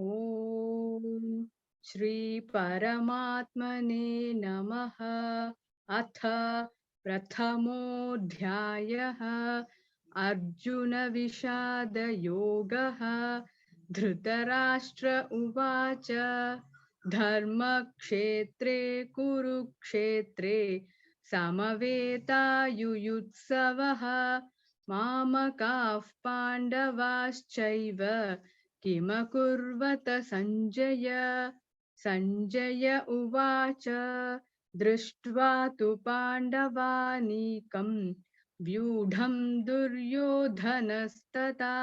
ॐ श्री परमात्मने नमः। अथ प्रथमोऽध्यायः। अर्जुन विषाद योगः। धृतराष्ट्र उवाच धर्मक्षेत्रे कुरुक्षेत्रे समवेतायुयुत्सवः मामकाः पाण्डवाश्चैव किमकुर्वत सञ्जय। सञ्जय उवाच दृष्ट्वा तु पाण्डवानीकं व्यूढं दुर्योधनस्तथा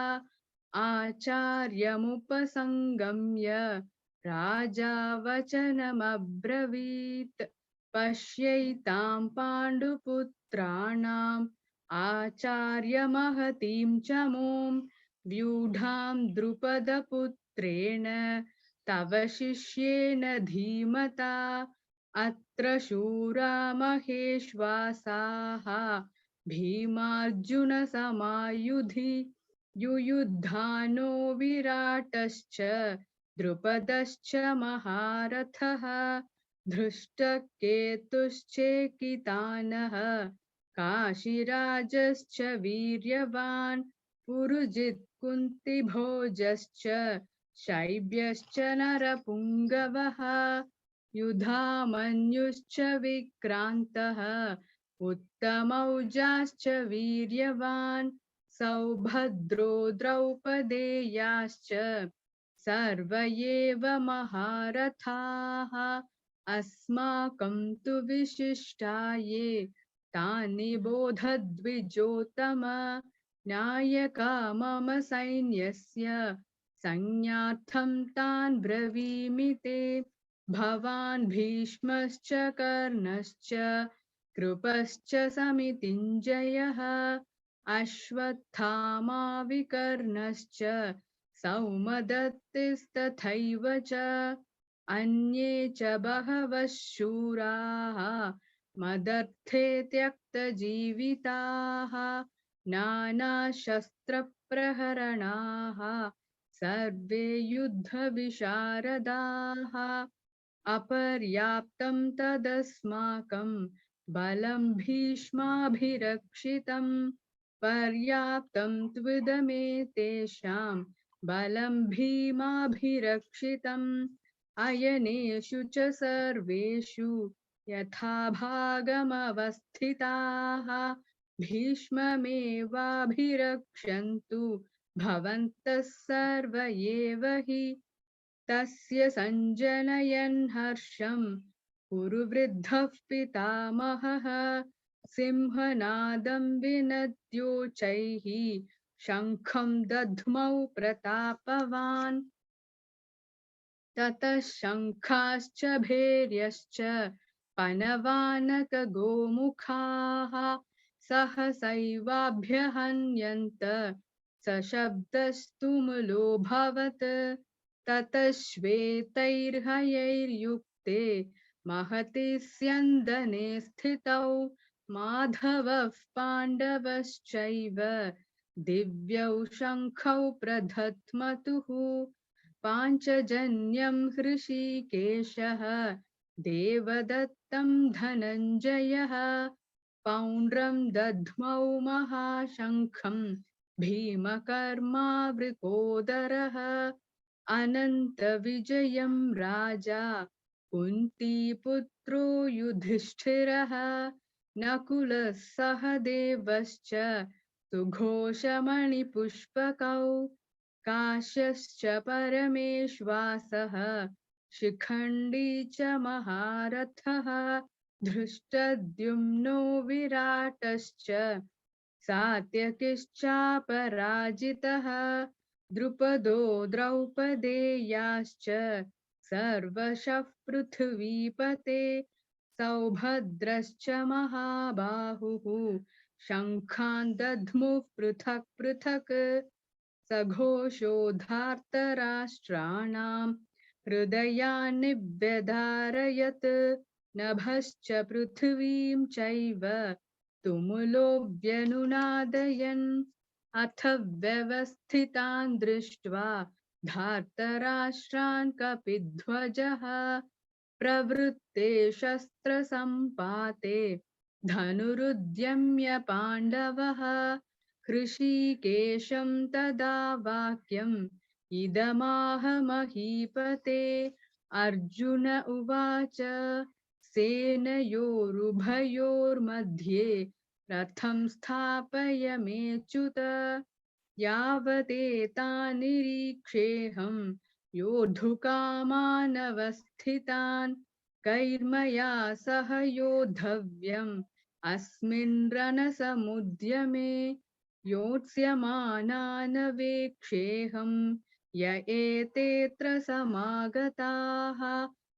आचार्यमुपसंगम्य राजा वचनमब्रवीत् पश्यैतां पाण्डुपुत्राणाम् आचार्यमहतीं च मूं व्यूढां द्रुपदपुत्रेण तव शिष्येन धीमता अत्र शूरा महेश्वासाः भीमार्जुनसमायुधि युयुधानो विराटश्च द्रुपदश्च महारथः धृष्टकेतुश्चेकितानः काशीराजश्च वीर्यवान् पुरुजित् कुन्तिभोजश्च शैब्यश्च नरपुङ्गवः युधामन्युश्च विक्रान्तः उत्तमौजाश्च वीर्यवान् सौभद्रो द्रौपदेयाश्च सर्व एव महारथाः अस्माकं तु विशिष्टाये तानि बोधद्विजोत्तम नायका मम सैन्यस्य संज्ञार्थं तान् ब्रवीमि ते भवान् भीष्मश्च कर्णश्च कृपश्च समितिञ्जयः अश्वत्थामा विकर्णश्च सौमदत्तिस्तथैव च अन्ये च बहवः शूराः मदर्थे त्यक्तजीविताः नानाशस्त्रप्रहरणाः सर्वे युद्धविशारदाः अपर्याप्तं तदस्माकं बलं भीष्माभिरक्षितं पर्याप्तं त्विदमेतेषां बलं भीमाभिरक्षितम् अयनेषु च सर्वेषु यथाभागमवस्थिताः भीष्ममेवाभिरक्षन्तु भवन्तः सर्व एव हि तस्य सञ्जनयन् हर्षं कुरुवृद्धः पितामहः सिंहनादं विनद्योच्चैः शङ्खं दध्मौ प्रतापवान् ततः शङ्खाश्च भैर्यश्च पनवानकगोमुखाः सहसैवाभ्यहन्यन्त सशब्दस्तुमुलोऽभवत् ततः श्वेतैर्हयैर्युक्ते महति स्यन्दने स्थितौ माधवः पाण्डवश्चैव दिव्यौ शङ्खौ प्रधत्मतुः पाञ्चजन्यं हृषीकेशः देवदत्तं धनञ्जयः पौण्ड्रं दध्मौ महाशङ्खं भीमकर्मावृकोदरः अनन्तविजयं राजा कुन्तीपुत्रो युधिष्ठिरः नकुलः सह देवश्च सुघोषमणिपुष्पकौ काश्यश्च परमेश्वासः शिखण्डी च महारथः धृष्टद्युम्नो विराटश्च सात्यकिश्चापराजितः द्रुपदो द्रौपदेयाश्च सर्वशः पृथिवीपते सौभद्रश्च महाबाहुः शङ्खान् दध्मुः पृथक् पृथक् सघोषोधार्तराष्ट्राणां हृदयानि व्यधारयत् नभश्च पृथिवीं चैव तुमुलो व्यनुनादयन् अथ व्यवस्थितान् दृष्ट्वा धार्तराष्ट्रान् कपिध्वजः प्रवृत्ते शस्त्रसम्पाते धनुरुद्यम्य पाण्डवः हृषीकेशं तदा वाक्यम् इदमाह महीपते अर्जुन उवाच सेनयोरुभयोर्मध्ये रथं स्थापयमेच्युत यावदेतान्निरीक्षेऽहं योद्धुकामानवस्थितान् कैर्मया सह योद्धव्यम् अस्मिन् रणसमुद्यमे योत्स्यमानानवेक्षेऽहं य एतेऽत्र समागताः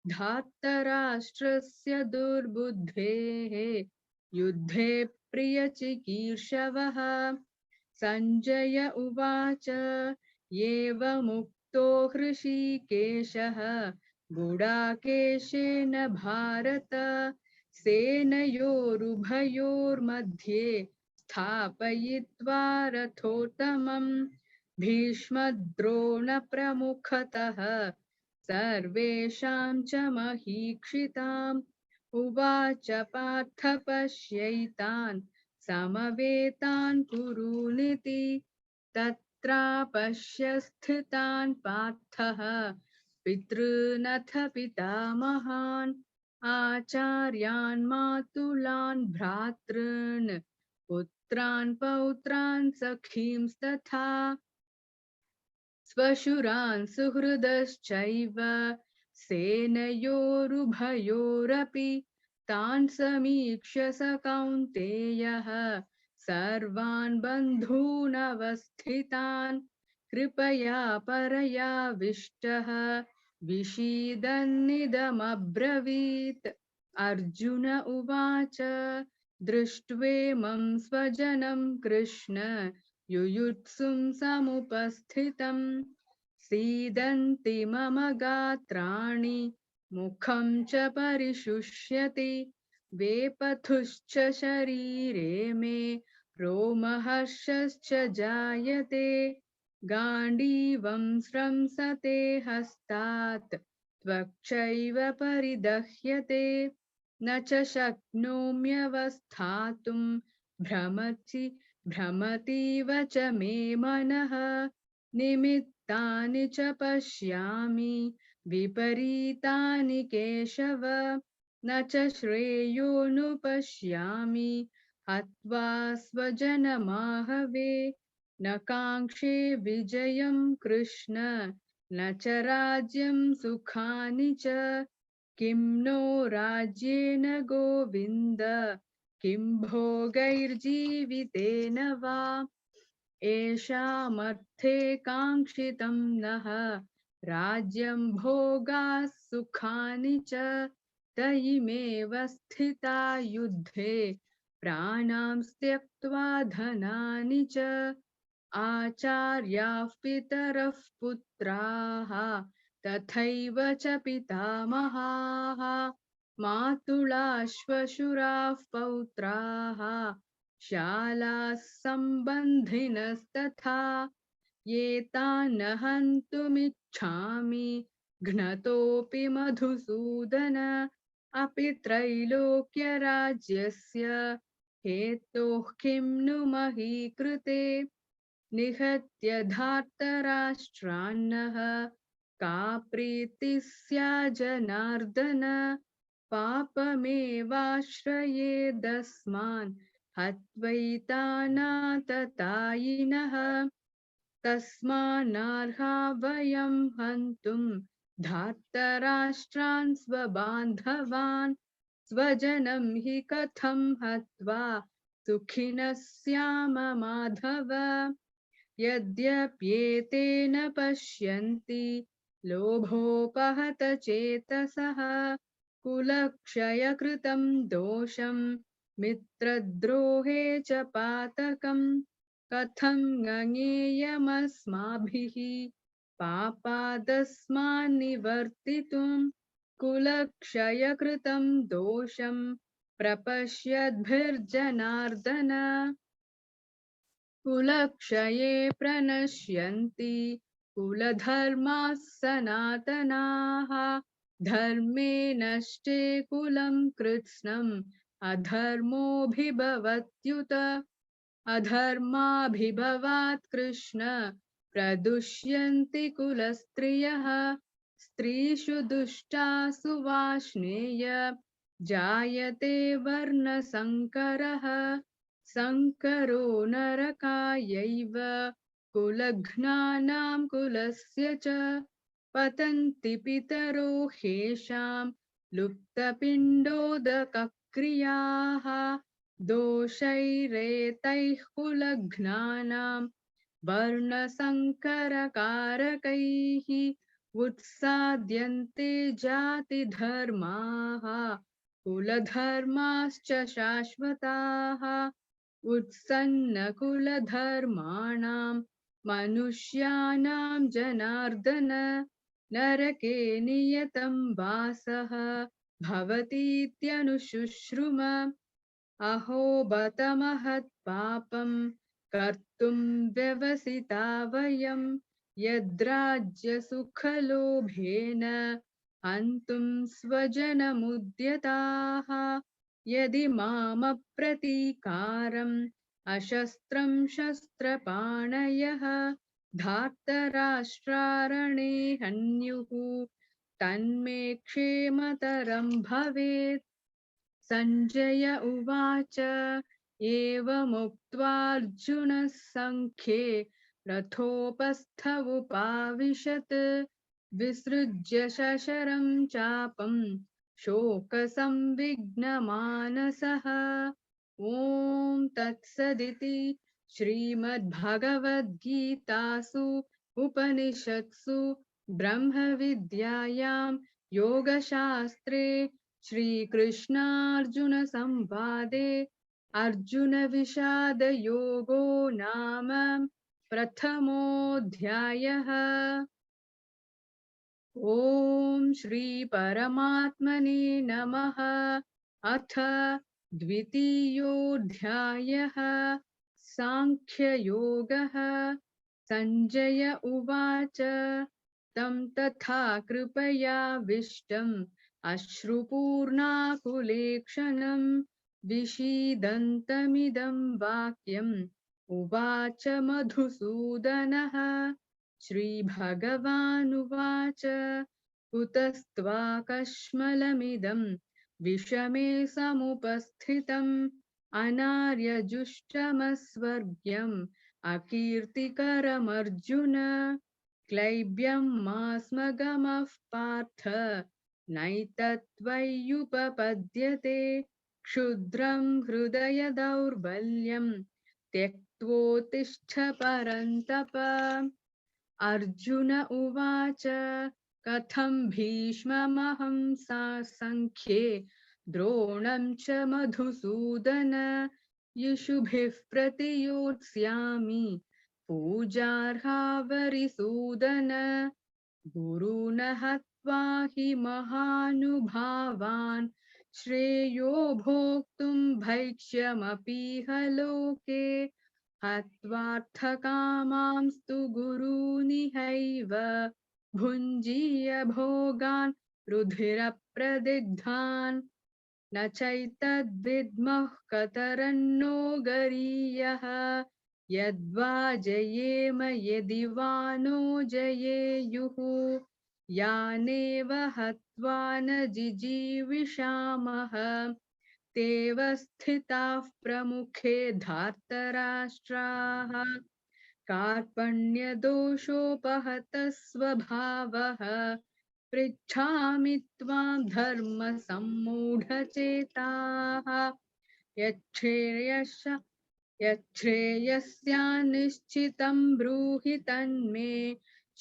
धार्तराष्ट्रस्य दुर्बुद्धेः युद्धे प्रियचिकीर्षवः सञ्जय उवाच एवमुक्तो हृषीकेशः गुडाकेशेन भारत सेनयोरुभयोर्मध्ये स्थापयित्वा रथोत्तमम् भीष्मद्रोणप्रमुखतः सर्वेषां च महीक्षिताम् उवाच पार्थ पश्यैतान् समवेतान् कुरूनिति तत्रापश्य स्थितान् पार्थः पितॄनथ पितामहान् आचार्यान् मातुलान् भ्रातॄन् पुत्रान् पौत्रान् सखींस्तथा स्वशुरान् सुहृदश्चैव सेनयोरुभयोरपि तान् समीक्ष्य स कौन्तेयः सर्वान् बन्धूनवस्थितान् कृपया परयाविष्टः विषीदन्निदमब्रवीत् अर्जुन उवाच दृष्ट्वेमं स्वजनं कृष्ण युयुत्सुं समुपस्थितम् सीदन्ति मम गात्राणि मुखं च परिशुष्यति वेपथुश्च शरीरे मे रोमहर्षश्च जायते गाण्डीवं स्रंसते हस्तात् त्वक्चैव परिदह्यते न च शक्नोम्यवस्थातुं भ्रमतीव च मे मनः निमित्तानि च पश्यामि विपरीतानि केशव न च श्रेयोनुपश्यामि हत्वा स्वजनमाहवे न काङ्क्षे विजयं कृष्ण न च राज्यं सुखानि च किं नो राज्येन गोविन्द किं भोगैर्जीवितेन वा येषामर्थे काङ्क्षितं नः राज्यं भोगाः सुखानि च तयिमेव स्थिता युद्धे प्राणां त्यक्त्वा धनानि च आचार्याः पितरः पुत्राः तथैव च पितामहाः मातुलाश्वशुराः पौत्राः शालाः सम्बन्धिनस्तथा ये तान् हन्तुमिच्छामि घ्नतोऽपि मधुसूदन अपि त्रैलोक्यराज्यस्य हेतोः किं नु मही कृते निहत्य धार्तराष्ट्रान्नः का प्रीतिः स्याज्जनार्दन पापमेवाश्रयेदस्मान् हत्वैतानाततायिनः तस्मान्नार्हा वयं हन्तुं धार्तराष्ट्रान् स्वबान्धवान् स्वजनं हि कथं हत्वा सुखिनः स्याम माधव यद्यप्येतेन पश्यन्ति लोभोपहत चेतसः कुलक्षयकृतं दोषं मित्रद्रोहे च पातकम् कथं ज्ञेयमस्माभिः पापादस्मान्निवर्तितुं कुलक्षयकृतं दोषं प्रपश्यद्भिर्जनार्दन कुलक्षये प्रणश्यन्ति कुलधर्माः सनातनाः धर्मे नष्टे कुलं कृत्स्नम् अधर्मोऽभिभवत्युत अधर्माभिभवात् कृष्ण प्रदुष्यन्ति कुलस्त्रियः स्त्रीषु दुष्टासु वार्ष्णेय जायते वर्णसङ्करः संकरो नरकायैव कुलघ्नानां कुलस्य च पतन्ति पितरो ह्येषां लुप्तपिण्डोदकक्रियाः दोषैरेतैः कुलघ्नानां वर्णसङ्करकारकैः उत्साद्यन्ते जातिधर्माः कुलधर्माश्च शाश्वताः उत्सन्नकुलधर्माणां मनुष्याणां जनार्दन नरके नियतं वासः भवतीत्यनुशुश्रुम अहो बत महत्पापं कर्तुं व्यवसिता वयं यद्राज्यसुखलोभेन हन्तुं स्वजनमुद्यताः यदि मामप्रतीकारम् अशस्त्रं शस्त्रपाणयः धार्तराष्ट्रारणे हन्युः तन्मे क्षेमतरं भवेत् सञ्जय उवाच एवमुक्त्वार्जुनः सङ्ख्ये रथोपस्थ उपाविशत् विसृज्य शशरं चापं शोकसंविघ्नमानसः ॐ तत्सदिति श्रीमद्भगवद्गीतासु उपनिषत्सु ब्रह्मविद्यायां योगशास्त्रे श्रीकृष्णार्जुन संवादे अर्जुन विषाद योगो नाम प्रथमोऽध्यायः। ॐ श्री परमात्मने नमः। अथ द्वितीयोऽध्यायः सांख्ययोगः। संजय उवाच तं तथा कृपयाविष्टम् अश्रुपूर्णाकुलेक्षणं विषीदन्तमिदं वाक्यम् उवाच मधुसूदनः। श्रीभगवानुवाच कुतस्त्वाकश्मलमिदं विषमे समुपस्थितम् अनार्यजुष्टमस्वर्ग्यम् अकीर्तिकरमर्जुन क्लैब्यं मास्मगमः पार्थ नैतत्त्वय्युपपद्यते क्षुद्रं हृदय दौर्बल्यं त्यक्त्वोत्तिष्ठ परन्तप। अर्जुन उवाच कथं भीष्ममहं सासङ्ख्ये द्रोणं च मधुसूदन यिषुभिः प्रतियोत्स्यामि पूजार्हा वरिसूदन गुरुन् हत्वा हि महानुभावान् श्रेयो भोक्तुं भैक्ष्यमपीह लोके हत्वार्थकामांस्तु गुरूनिहैव भुञ्जीय भोगान् रुधिरप्रदिग्धान् न चैतद्विद्मः कतरन्नो गरीयः यद्वा जयेम यदि वा नो जयेयुः यानेव हत्वा न जिजीविषामः तेव स्थिताः प्रमुखे धार्तराष्ट्राः कार्पण्यदोषोपहतः स्वभावः पृच्छामि त्वां धर्मसम्मूढचेताः यच्छ्रेयस्यान्निश्चितं ब्रूहि तन्मे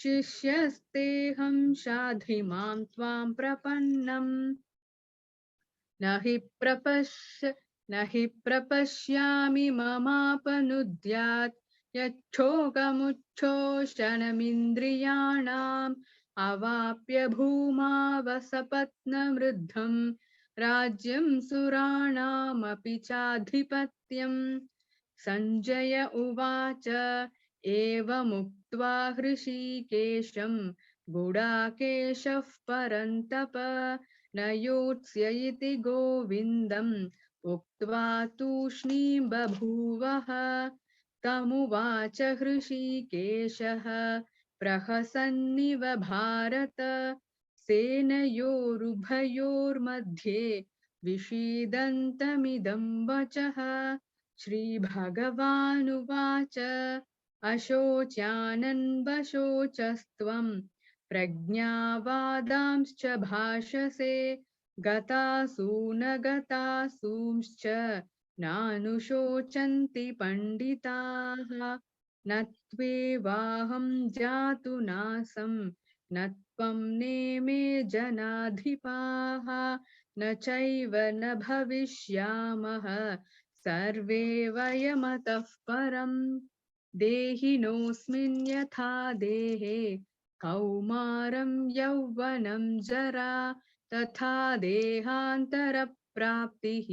शिष्यस्तेऽहं शाधि मां त्वां प्रपन्नम् न हि प्रपश्यामि ममापनुद्यात् यच्छोकमुच्छोषणमिन्द्रियाणाम् अवाप्य भूमावसपत्नमृद्धं राज्यं सुराणामपि चाधिपत्यम्। सञ्जय उवाच एवमुक्त्वा हृषीकेशं गुडाकेशः परन्तप न योत्स्य इति गोविन्दम् उक्त्वा तूष्णीं बभूवः तमुवाच हृषीकेशः प्रहसन्निव भारत सेनयोरुभयोर्मध्ये विषीदन्तमिदं वचः श्रीभगवानुवाच अशोच्यानन्वशोचस्त्वं प्रज्ञावादांश्च भाषसे गतासून गतासूंश्च नानुशोचन्ति पण्डिताः न त्वेवाहं जातु नासं न त्वं नेमे जनाधिपाः न चैव न भविष्यामः सर्वे वयमतः परम् देहिनोऽस्मिन् यथा देहे कौमारं यौवनं जरा तथा देहान्तरप्राप्तिः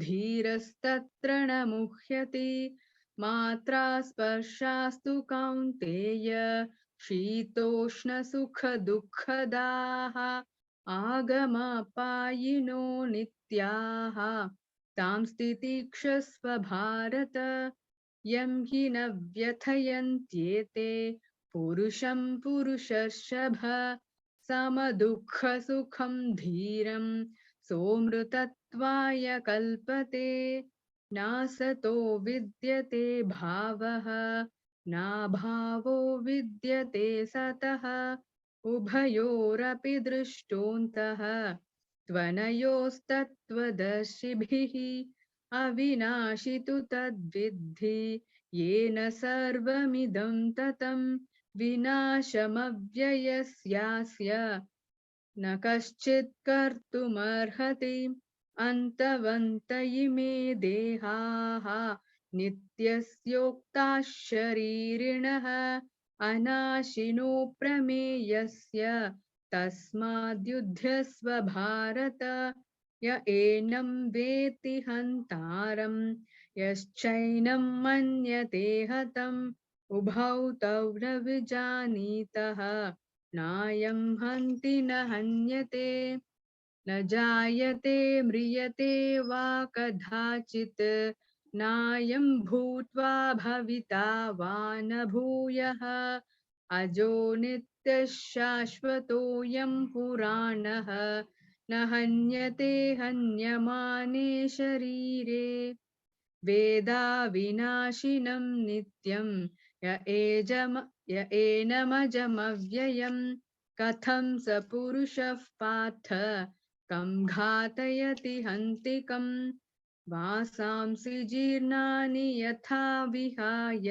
धीरस्तत्र न मुह्यति मात्रा स्पर्शास्तु कौन्तेय शीतोष्णसुखदुःखदाः आगमपायिनो नित्याः तां स्थितिक्षस्व भारत यं हि न व्यथयन्त्येते पुरुषं पुरुषर्षभ समदुःखसुखं धीरं सोऽमृतत्वाय कल्पते नासतो विद्यते भावः नाभावो विद्यते सतः उभयोरपि दृष्टोऽन्तः त्वनयोस्तत्त्वदर्शिभिः अविनाशि तु तद्विद्धि येन सर्वमिदं ततं विनाशमव्ययस्यास्य न कश्चित् कर्तुमर्हति अन्तवन्त इमे देहाः नित्यस्योक्ताः शरीरिणः अनाशिनो प्रमेयस्य तस्माद्युध्यस्व भारत य एनं वेत्ति हन्तारं यश्चैनं मन्यते हतम् उभौ तौ न विजानीतः नायं हन्ति न हन्यते न जायते म्रियते वा कदाचित् नायं भूत्वा भविता वा न भूयः अजो नित्यः शाश्वतोऽयं पुराणः न हन्यते हन्यमाने शरीरे वेदा विनाशिनं नित्यं य एनमजमव्ययं कथं स पुरुषः पार्थ कं घातयति हन्तिकं वासांसि जीर्णानि यथा विहाय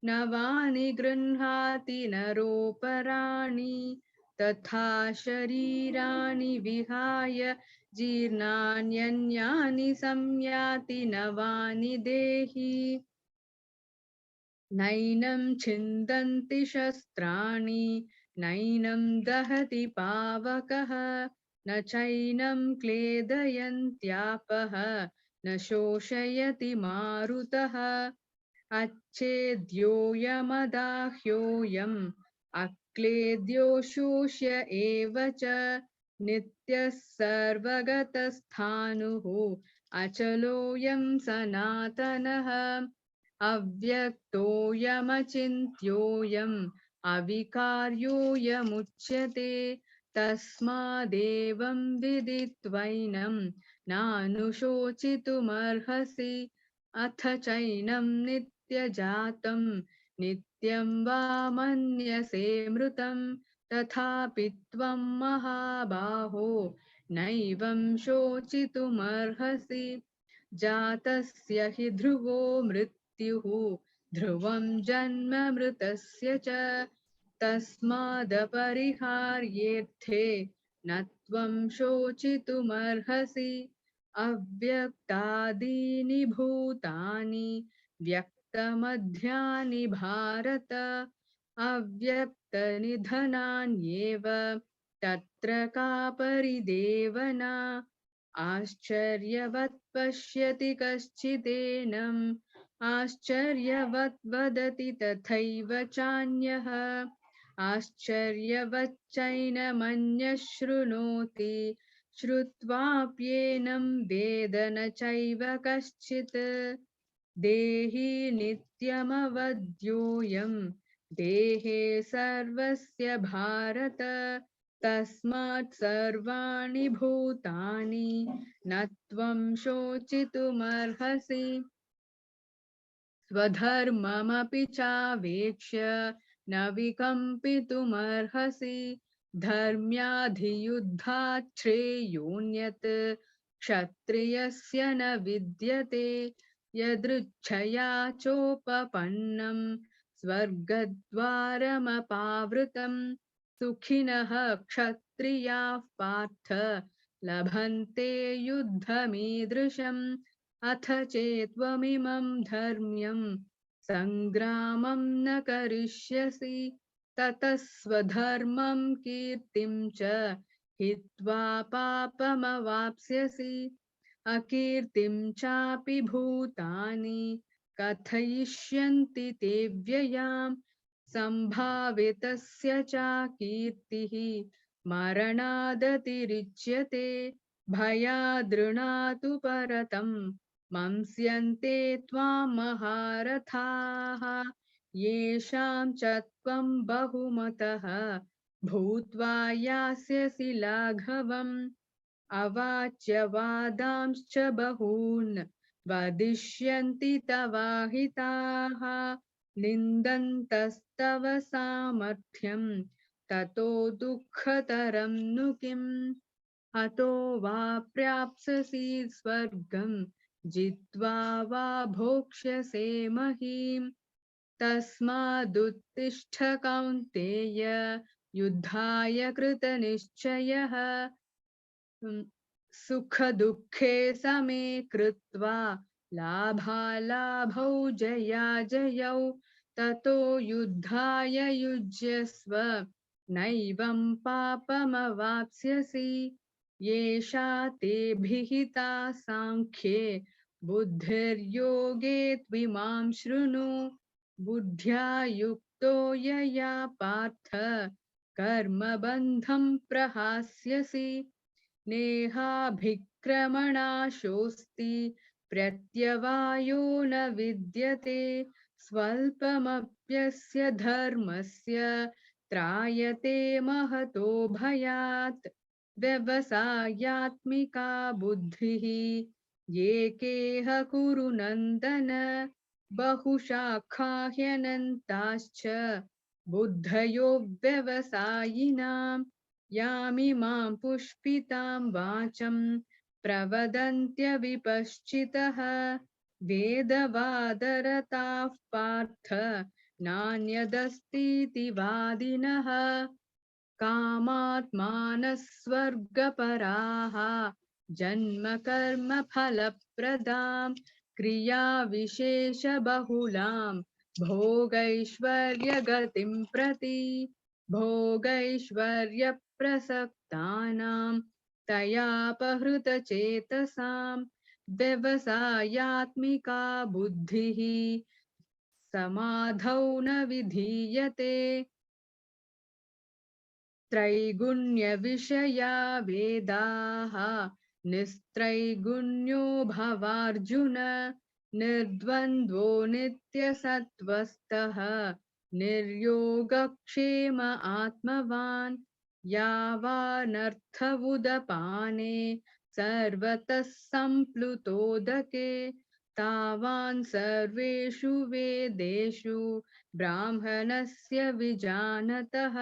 नवानि गृह्णाति नरोपराणि तथा शरीराणि विहाय जीर्णान्यन्यानि संयाति नवानि देहि नैनं छिन्दन्ति शस्त्राणि नैनं दहति पावकः न चैनं क्लेदयन्त्यापः न शोषयति मारुतः अच्छेद्योऽयमदाह्योऽयम् अक्लेद्यो शोष्य एव च नित्यः सर्वगतस्थाणुः अचलोऽयं सनातनः अव्यक्तोऽयमचिन्त्योऽयम् अविकार्योऽयमुच्यते तस्मादेवं विदित्वैनं नानुशोचितुमर्हसि अथ चैनं नित्यजातं नित्यं वा मन्यसे मृतं तथापि त्वं महाबाहो नैवं शोचितुमर्हसि जातस्य हि ध्रुवो मृत्युः ध्रुवं जन्म मृतस्य च तस्मादपरिहार्येऽर्थे न त्वं शोचितुमर्हसि अव्यक्तादीनि भूतानि व्यक्तमध्यानि भारत अव्यक्तनिधनान्येव तत्र का परिदेवना आश्चर्यवत् पश्यति कश्चिदेनं आश्चर्यवत् वदति तथैव चान्यः आश्चर्यवच्चैनमन्यः शृणोति श्रुत्वाप्येनं वेद न चैव कश्चित् देहि नित्यमवद्योऽयं देहे सर्वस्य भारत तस्मात् सर्वाणि भूतानि न त्वं शोचितुमर्हसि स्वधर्ममपि चावेक्ष्य न विकम्पितुमर्हसि धर्म्याधियुद्धात् श्रेयोऽन्यत् क्षत्रियस्य न विद्यते यदृच्छया चोपपन्नं स्वर्गद्वारमपावृतं सुखिनः क्षत्रियाः पार्थ लभन्ते युद्धमीदृशम् अथ चेत्त्वमिमं धर्म्यं सङ्ग्रामं न करिष्यसि ततः स्वधर्मं कीर्तिं च हित्वा पापमवाप्स्यसि अकीर्तिं चापि भूतानि कथयिष्यन्ति ते व्ययाम् सम्भावितस्य चाकीर्तिः मरणादतिरिच्यते भयादृणातु परतं मंस्यन्ते त्वां महारथाः येषां च त्वं बहुमतः भूत्वा यास्यसि लाघवम् अवाच्यवादांश्च बहून् वदिष्यन्ति तवाहिताः निन्दन्तस्तव सामर्थ्यं ततो दुःखतरं नु किम् हतो वा प्राप्स्यसि स्वर्गं जित्वा वा भोक्ष्यसे महीम् तस्मादुत्तिष्ठ कौन्तेय युद्धाय कृतनिश्चयः सुखदुःखे समे कृत्वा लाभालाभौ जयाजयौ ततो युद्धाय युज्यस्व नैवं पापमवाप्स्यसि येषा ते भिहिता साङ्ख्ये बुद्धिर्योगे त्विमां शृणु बुद्ध्या युक्तो यया पार्थ कर्मबन्धं प्रहास्यसि नेहाभिक्रमणाशोऽस्ति प्रत्यवायो न विद्यते स्वल्पमप्यस्य धर्मस्य त्रायते महतो भयात् व्यवसायात्मिका बुद्धिः येकेह कुरु नन्दन बहुशाखा ह्यनन्ताश्च बुद्धयो व्यवसायिनाम् यामिमां पुष्पितां वाचं प्रवदन्त्यविपश्चितः वेदवादरताः पार्थ नान्यदस्तीति वादिनः कामात्मानः स्वर्गपराः जन्मकर्मफलप्रदां क्रियाविशेषबहुलां भोगैश्वर्यगतिं प्रति भोगैश्वर्यप्रसक्तानां तयापहृतचेतसां व्यवसायात्मिका बुद्धिः समाधौ न विधीयते त्रैगुण्यविषया वेदाः निस्त्रैगुण्यो भवार्जुन निर्द्वन्द्वो नित्यसत्त्वस्थः निर्योगक्षेम आत्मवान् यावानर्थवुदपाने सर्वतः सम्प्लुतोदके तावान् सर्वेषु वेदेषु ब्राह्मणस्य विजानतः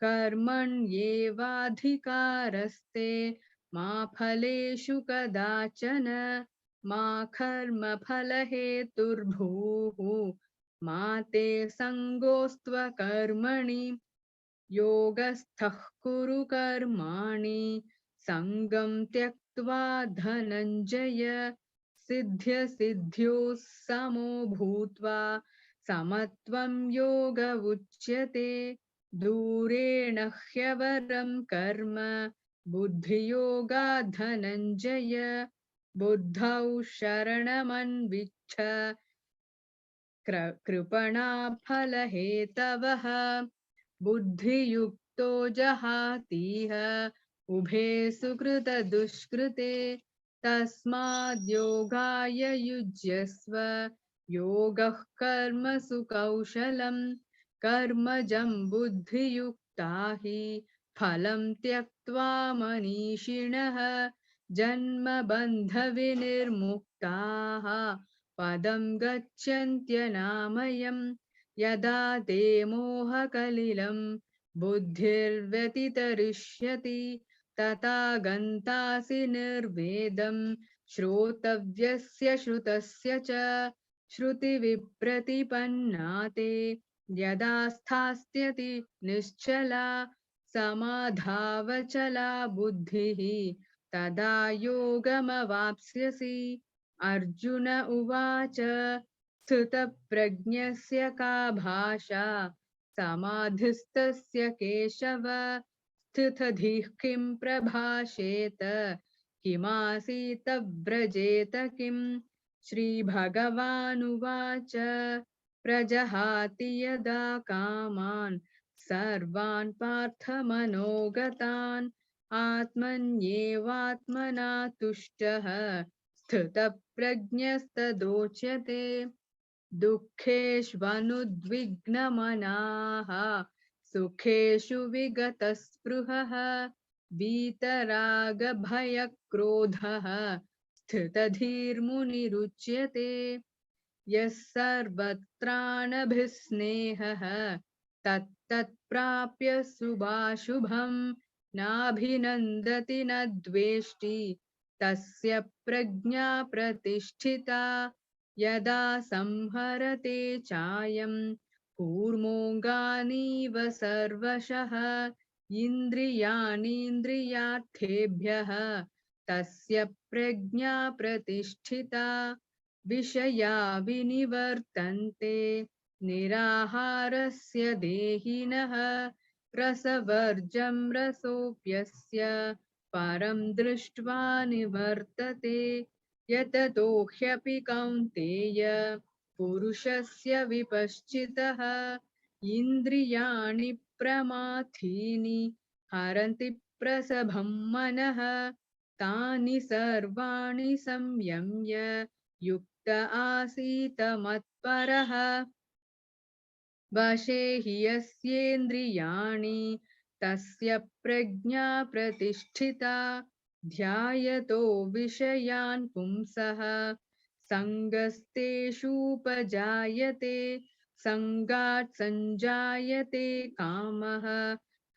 कर्मण्येवाधिकारस्ते मा फलेषु कदाचन मा कर्मफलहेतुर्भूः मा ते सङ्गोऽस्त्वकर्मणि योगस्थः कुरु कर्माणि सङ्गं त्यक्त्वा धनञ्जय सिद्ध्यसिद्ध्योः समो भूत्वा समत्वं योग उच्यते दूरेण ह्यवरं कर्म बुद्धियोगात् धनञ्जय बुद्धौ शरणमन्विच्छ कृपणा फलहेतवः बुद्धियुक्तो जहातीह उभे सुकृतदुष्कृते तस्माद्योगाय युज्यस्व योगः कर्मसु कौशलम् कर्मजं बुद्धियुक्ता हि फलं त्यक्त्वा मनीषिणः जन्मबन्धविनिर्मुक्ताः पदं गच्छन्त्यनामयम् यदा ते मोहकलिलं बुद्धिर्व्यतितरिष्यति तथा गन्तासि निर्वेदं श्रोतव्यस्य श्रुतस्य च श्रुतिविप्रतिपन्ना ते यदा स्थास्यति निश्चला समाधावचला बुद्धिः तदा योगमवाप्स्यसि अर्जुन उवाच स्थितप्रज्ञस्य का भाषा समाधिस्तस्य केशव स्थितधिः किं प्रभाषेत किमासीत व्रजेत किम् श्रीभगवानुवाच प्रजहाति यदा कामान् सर्वान् पार्थमनोगतान् आत्मन्येवात्मना तुष्टः स्थितप्रज्ञस्तदोच्यते दुःखेष्वनुद्विग्नमनाः सुखेषु विगतस्पृहः वीतरागभयक्रोधः स्थितधीर्मुनिरुच्यते यः सर्वत्राणभिस्नेहः तत्तत्प्राप्य शुभाशुभम् नाभिनन्दति न द्वेष्टि तस्य प्रज्ञा प्रतिष्ठिता यदा संहरते चायं कूर्मोऽङ्गानीव सर्वशः इन्द्रियाणीन्द्रियार्थेभ्यः तस्य प्रज्ञा प्रतिष्ठिता विषया विनिवर्तन्ते निराहारस्य देहिनः रसवर्जं रसोऽप्यस्य परं दृष्ट्वा निवर्तते यततो ह्यपि कौन्तेय पुरुषस्य विपश्चितः इन्द्रियाणि प्रमाथीनि हरन्ति प्रसभं मनः तानि सर्वाणि संयम्य युक्त आसीत मत्परः वशे हि यस्येन्द्रियाणि तस्य प्रज्ञा प्रतिष्ठिता ध्यायतो विषयान् पुंसः सङ्गस्तेषूपजायते सङ्गात् सञ्जायते कामः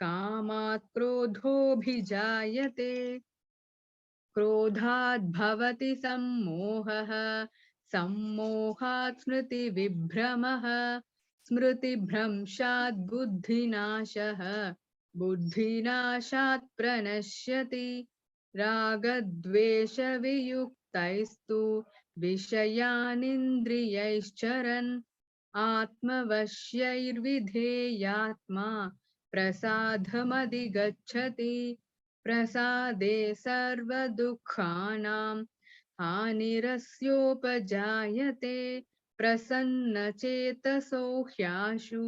कामात् क्रोधोऽभिजायते क्रोधात् भवति सम्मोहः सम्मोहात् स्मृतिविभ्रमः स्मृतिभ्रंशात् बुद्धिनाशः बुद्धिनाशात् प्रणश्यति रागद्वेषवियुक्तैस्तु विषयानिन्द्रियैश्चरन् आत्मवश्यैर्विधेयात्मा प्रसादमधिगच्छति प्रसादे सर्वदुःखानां हानिरस्योपजायते प्रसन्नचेतसो ह्याशु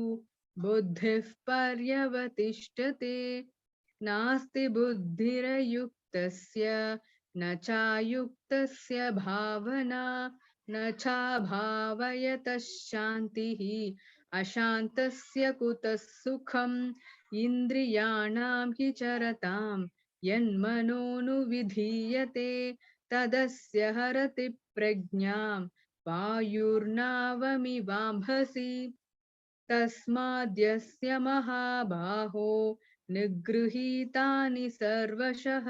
बुद्धिः पर्यवतिष्ठते नास्ति बुद्धिरयुक्तस्य न चायुक्तस्य भावना न चाभावयतः शान्तिः अशान्तस्य कुतः सुखम् इन्द्रियाणां हि चरतां यन्मनोनुविधीयते तदस्य हरति प्रज्ञां वायुर्नावमिवाम्भसि तस्माद्यस्य महाबाहो निगृहीतानि सर्वशः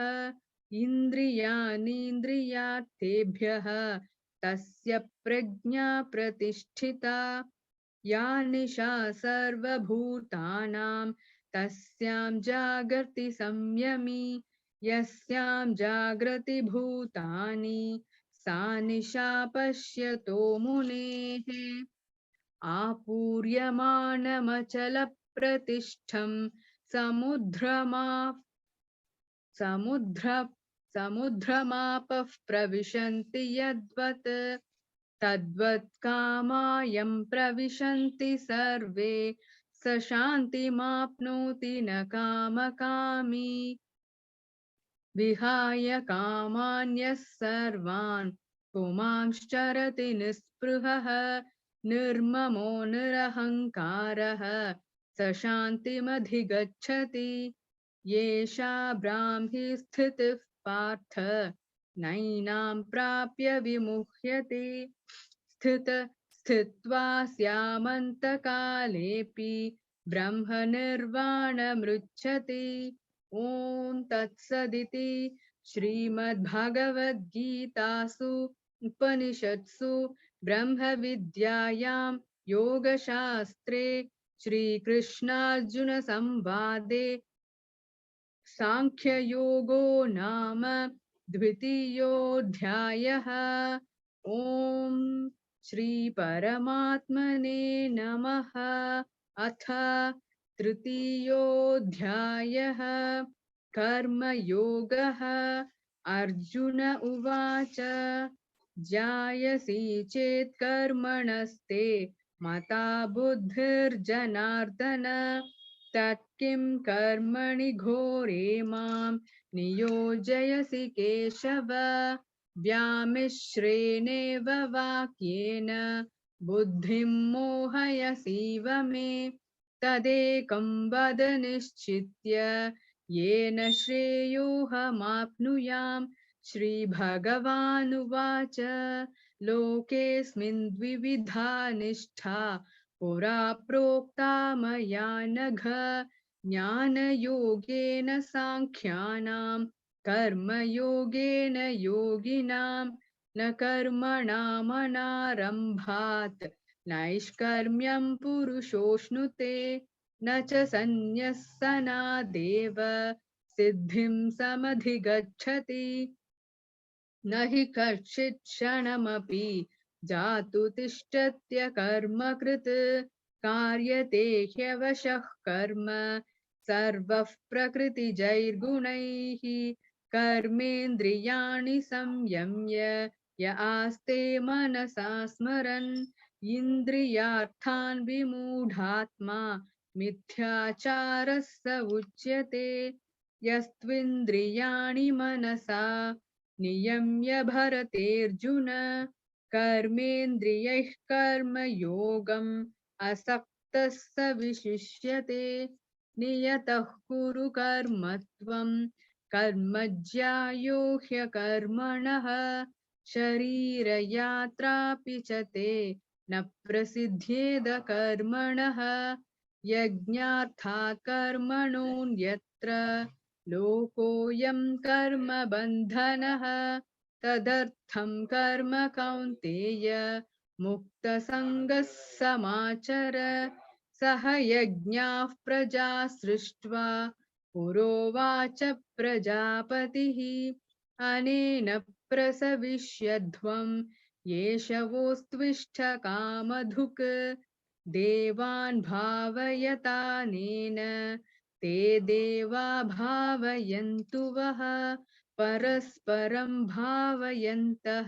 इन्द्रियाणीन्द्रियार्थेभ्यः तस्य प्रज्ञा प्रतिष्ठिता या निशा सर्वभूतानां तस्यां जागर्ति संयमी यस्यां जागृति भूतानि सा निशा पश्यतो मुनेः आपूर्यमाणमचलप्रतिष्ठं समुद्रमापः प्रविशन्ति यद्वत् तद्वत् कामायं प्रविशन्ति सर्वे स शान्तिमाप्नोति न कामकामी विहाय कामान्यः सर्वान् पुमांश्चरति निःस्पृहः निर्ममो निरहङ्कारः स शान्तिमधिगच्छति येषा ब्राह्मी स्थितिः पार्थ नैनां प्राप्य विमुह्यते स्थित्वा स्यामन्तकालेऽपि ब्रह्मनिर्वाणमृच्छति ॐ तत्सदिति श्रीमद्भगवद्गीतासु उपनिषत्सु ब्रह्मविद्यायां योगशास्त्रे श्रीकृष्णार्जुनसंवादे सांख्ययोगो नाम द्वितीयोऽध्यायः। ॐ श्रीपरमात्मने नमः। अथ तृतीयोऽध्यायः कर्मयोगः। अर्जुन उवाच जायसि चेत् कर्मणस्ते मता बुद्धिर्जनार्दन तत्किं कर्मणि घोरे मां नियोजयसि केशव व्यामिश्रेणेव वाक्येन बुद्धिं मोहयसीव मे तदेकं वद निश्चित्य येन श्रेयोऽहमाप्नुयाम् श्रीभगवानुवाच लोकेऽस्मिन् द्विविधा निष्ठा पुरा प्रोक्ता मया नघ ज्ञानयोगेन साङ्ख्यानां कर्मयोगेन योगिनां न कर्मणामनारम्भात् नैष्कर्म्यं पुरुषोऽश्नुते न च सन्न्यस्सनादेव सिद्धिं समधिगच्छति न हि कश्चित् क्षणमपि जातु तिष्ठत्य कर्मकृत् कार्यते ह्यवशः कर्म सर्वः प्रकृतिजैर्गुणैः कर्मेन्द्रियाणि संयम्य य आस्ते मनसा स्मरन् इन्द्रियार्थान् विमूढात्मा मिथ्याचारः स उच्यते यस्त्विन्द्रियाणि मनसा नियम्य भरतेऽर्जुन कर्मेन्द्रियैः कर्मयोगम् असक्तः स विशिष्यते नियतः कुरु कर्म त्वं कर्मज्यायो ह्यकर्मणः शरीरयात्रापि च ते न प्रसिद्ध्येद कर्मणः यज्ञार्थात् कर्मणोऽन्यत्र लोकोऽयं कर्म बन्धनः तदर्थं कर्म कौन्तेय मुक्तसङ्गः समाचर सह यज्ञाः प्रजा सृष्ट्वा पुरोवाच प्रजापतिः अनेन प्रसविष्यध्वं येषवोस्त्विष्ठ कामधुक् देवान् भावयतानेन ते देवा भावयन्तु वः परस्परं भावयन्तः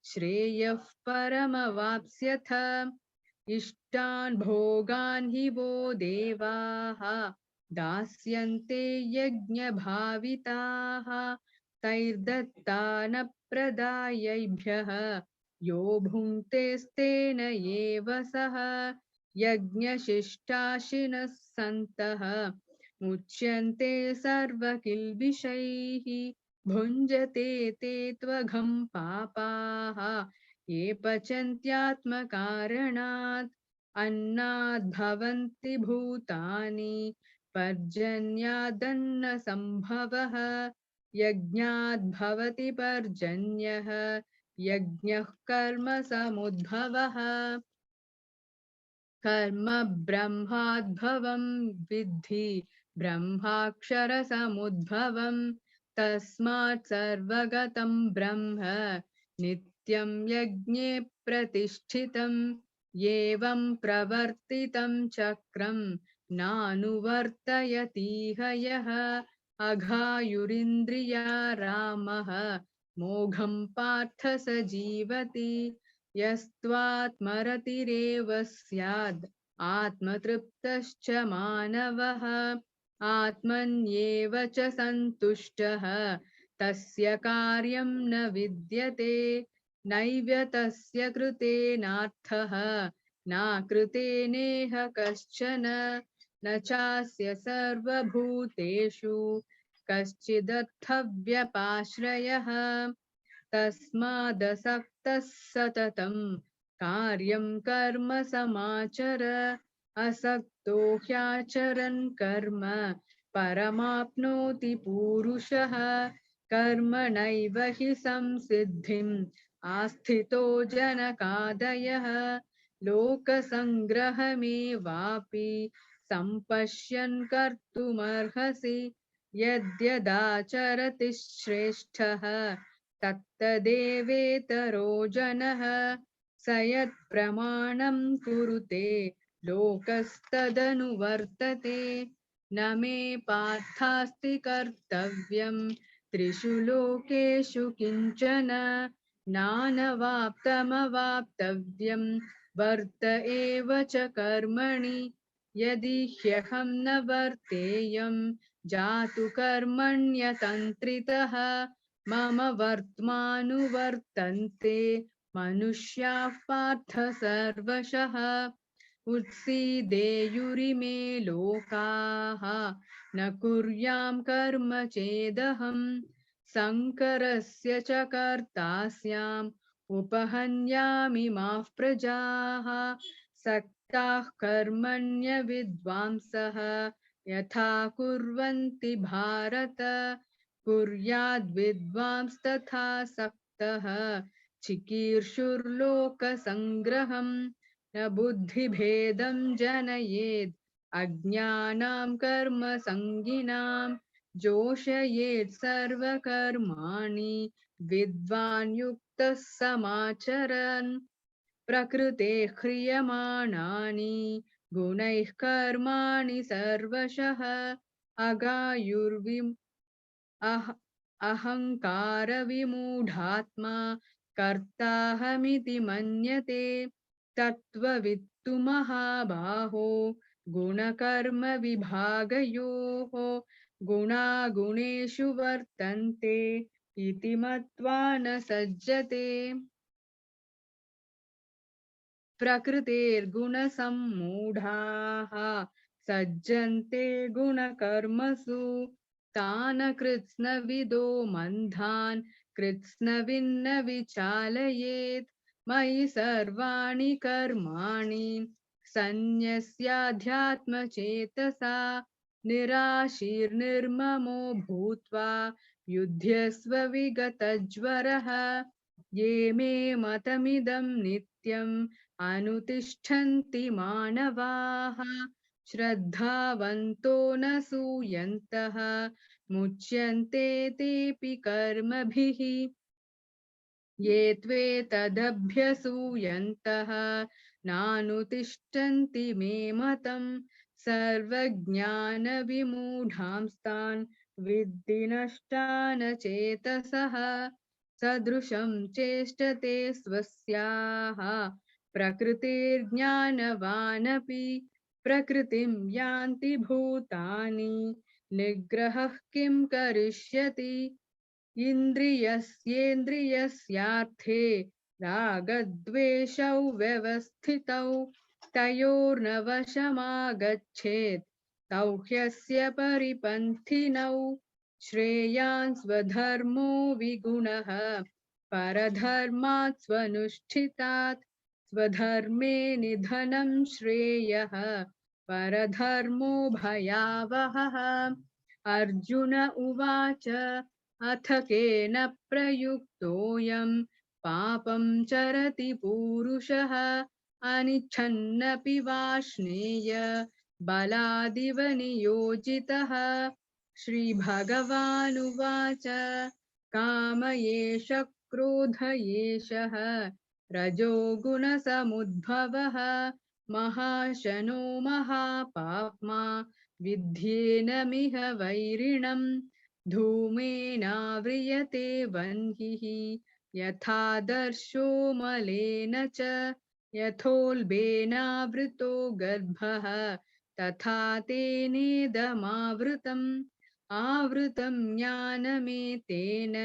श्रेयः परमवाप्स्यथ इष्टान् भोगान् हि वो देवाः दास्यन्ते यज्ञभाविताः तैर्दत्तानप्रदायैभ्यः यो भुङ्क्तेस्तेन एव सः यज्ञशिष्टाशिनः सन्तः मुच्यन्ते सर्वकिल्बिषैः भुञ्जते ते त्वघं पापाः ये पचन्त्यात्मकारणात् अन्नाद् भवन्ति भूतानि पर्जन्यादन्नसम्भवः यज्ञाद् भवति पर्जन्यः यज्ञः कर्म समुद्भवः कर्म ब्रह्माद्भवं विद्धि ब्रह्माक्षरसमुद्भवं तस्मात् सर्वगतं ब्रह्म नित्यं यज्ञे प्रतिष्ठितं एवं प्रवर्तितं चक्रं नानुवर्तयतीह यः अघायुरिन्द्रिया रामः मोघं पार्थ स जीवति यस्त्वात्मरतिरेव स्याद् आत्मतृप्तश्च मानवः आत्मन्येव च सन्तुष्टः तस्य कार्यं न विद्यते नैव तस्य कृतेनार्थः नाकृतेनेह कश्चन न चास्य सर्वभूतेषु कश्चिदर्थव्यपाश्रयः तस्मादसक्तः सततं कार्यं कर्म समाचर असक्तो ह्याचरन् कर्म परमाप्नोति पूरुषः कर्मणैव हि संसिद्धिम् आस्थितो जनकादयः लोकसङ्ग्रहमेवापि सम्पश्यन् कर्तुमर्हसि यद्यदाचरति श्रेष्ठः तत्तदेवेतरो जनः स यत्प्रमाणं कुरुते लोकस्तदनुवर्तते न मे पार्थास्ति कर्तव्यं त्रिषु लोकेषु किञ्चन नानवाप्तमवाप्तव्यं वर्त एव च कर्मणि यदि ह्यहं न वर्तेयं जातु कर्मण्यतन्त्रितः मम वर्त्मानुवर्तन्ते मनुष्याः पार्थ सर्वशः उत्सीदेयुरिमे लोकाः न कुर्यां कर्म चेदहम् शङ्करस्य च कर्ता स्याम् उपहन्यामि माः प्रजाः सक्ताः कर्मण्यविद्वांसः यथा कुर्वन्ति भारत कुर्याद्विद्वांस्तथा सक्तः चिकीर्षुर्लोकसङ्ग्रहम् न बुद्धिभेदं जनयेत् अज्ञानां कर्मसङ्गिनां जोषयेत् सर्वकर्माणि विद्वान् युक्तः समाचरन् प्रकृतेः क्रियमाणानि गुणैः कर्माणि सर्वशः अहङ्कारविमूढात्मा कर्ताहमिति मन्यते तत्त्ववित्तु महाबाहो गुणकर्मविभागयोः गुणागुणेषु वर्तन्ते इति मत्वा न सज्जते प्रकृतेर्गुणसम्मूढाः सज्जन्ते गुणकर्मसु तान् कृत्स्नविदो मन्धान् कृत्स्नविन्न विचालयेत् मयि सर्वाणि कर्माणि सन्न्यस्याध्यात्मचेतसा निराशीर्निर्ममो भूत्वा युध्यस्व विगतज्वरः ये मे मतमिदं नित्यम् अनुतिष्ठन्ति मानवाः श्रद्धावन्तो न सूयन्तः मुच्यन्ते तेऽपि कर्मभिः ये त्वेतदभ्यसूयन्तः नानुतिष्ठन्ति मे मतम् सर्वज्ञानविमूढांस्तान् विद्धि नष्टान् चेतसः सदृशं चेष्टते स्वस्याः प्रकृतिर्ज्ञानवानपि प्रकृतिं यान्ति भूतानि निग्रहः किं करिष्यति इन्द्रियस्येन्द्रियस्यार्थे रागद्वेषौ व्यवस्थितौ तयोर्न वशमागच्छेत् तौ ह्यस्य परिपन्थिनौ श्रेयान् स्वधर्मो विगुणः परधर्मात् स्वनुष्ठितात् स्वधर्मे निधनं श्रेयः परधर्मो भयावहः अर्जुन उवाच अथ केन प्रयुक्तोऽयं पापं चरति पूरुषः अनिच्छन्नपि वाष्णेय बलादिव नियोजितः श्रीभगवानुवाच काम एष क्रोध एषः रजोगुणसमुद्भवः महाशनो महापाप्मा विध्येनमिह वैरिणम् धूमेनाव्रियते वह्निः यथादर्शो मलेन च यथोल्बेनावृतो गर्भः तथा तेनेदमावृतम् आवृतं ज्ञानमेतेन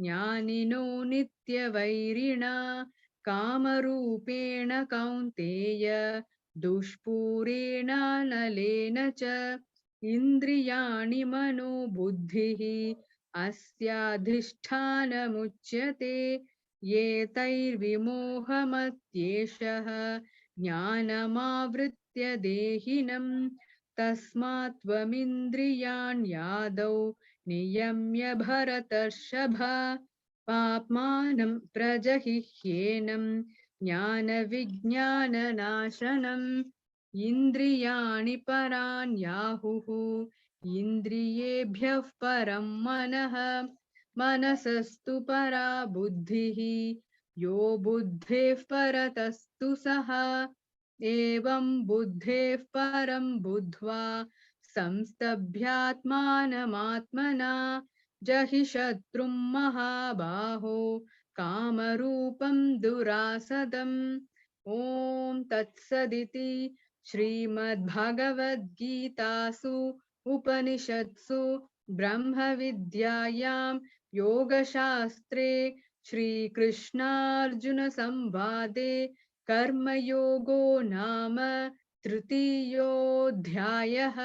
ज्ञानिनो नित्यवैरिणा कामरूपेण कौन्तेय दुष्पूरेणानलेन च इन्द्रियाणि मनो बुद्धिः अस्याधिष्ठानमुच्यते एतैर्विमोहमत्येषः ज्ञानमावृत्य देहिनम् तस्मात् त्वमिन्द्रियाण्यादौ नियम्य भरतर्षभ पाप्मानं प्रजहिह्येनं ज्ञानविज्ञाननाशनम् इन्द्रियाणि पराण्याहुः इन्द्रियेभ्यः परं मनः मनसस्तु परा बुद्धिः यो बुद्धेः परतस्तु सः एवं बुद्धेः परं बुद्ध्वा संस्तभ्यात्मानमात्मना जहि शत्रुं महाबाहो कामरूपं दुरासदम् ॐ तत्सदिति श्रीमद्भगवद्गीतासु उपनिषत्सु ब्रह्मविद्यायां योगशास्त्रे श्रीकृष्णार्जुनसंवादे कर्मयोगो नाम तृतीयोऽध्यायः।